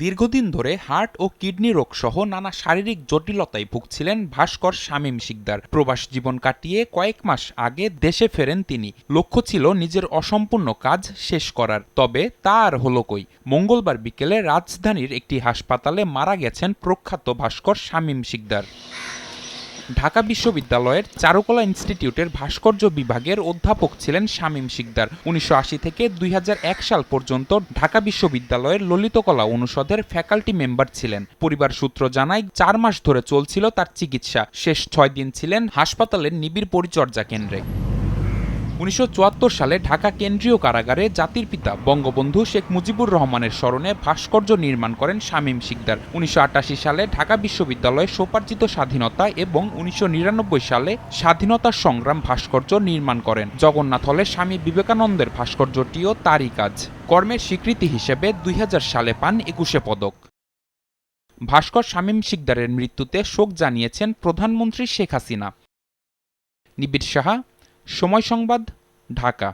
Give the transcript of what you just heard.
দীর্ঘদিন ধরে হার্ট ও কিডনি রোগ সহ নানা শারীরিক জটিলতায় ভুগছিলেন ভাস্কর শামীম শিকদার। প্রবাস জীবন কাটিয়ে কয়েক মাস আগে দেশে ফেরেন তিনি। লক্ষ্য ছিল নিজের অসম্পূর্ণ কাজ শেষ করার, তবে তা আর হলো কই। মঙ্গলবার বিকেলে রাজধানীর একটি হাসপাতালে মারা গেছেন প্রখ্যাত ভাস্কর শামীম শিকদার। ঢাকা বিশ্ববিদ্যালয়ের চারুকলা ইনস্টিটিউটের ভাস্কর্য বিভাগের অধ্যাপক ছিলেন শামীম শিকদার। ১৯৮০ থেকে ২০০১ সাল পর্যন্ত ঢাকা বিশ্ববিদ্যালয়ের ললিতকলা অনুষদের ফ্যাকাল্টি মেম্বার ছিলেন। পরিবার সূত্র জানায় ৪ মাস ধরে চলছিল তার চিকিৎসা। শেষ ৬ দিন ছিলেন হাসপাতালের নিবিড় পরিচর্যা কেন্দ্রে। ১৯৭৪ সালে ঢাকা কেন্দ্রীয় কারাগারে জাতির পিতা বঙ্গবন্ধু শেখ মুজিবুর রহমানের স্মরণে ভাস্কর্য নির্মাণ করেন শামীম শিকদার। ১৯৮৮ সালে ঢাকা বিশ্ববিদ্যালয়ে স্বোপার্জিত স্বাধীনতা এবং ১৯৯৯ সালে স্বাধীনতা সংগ্রাম ভাস্কর্য নির্মাণ করেন। জগন্নাথ হলে স্বামী বিবেকানন্দের ভাস্কর্যটিও তারই কাজ। কর্মের স্বীকৃতি হিসেবে ২০০০ সালে পান ২১ পদক। ভাস্কর শামীম শিকদারের মৃত্যুতে শোক জানিয়েছেন প্রধানমন্ত্রী শেখ হাসিনা। নিবিড় সাহা, সময় সংবাদ, ঢাকা।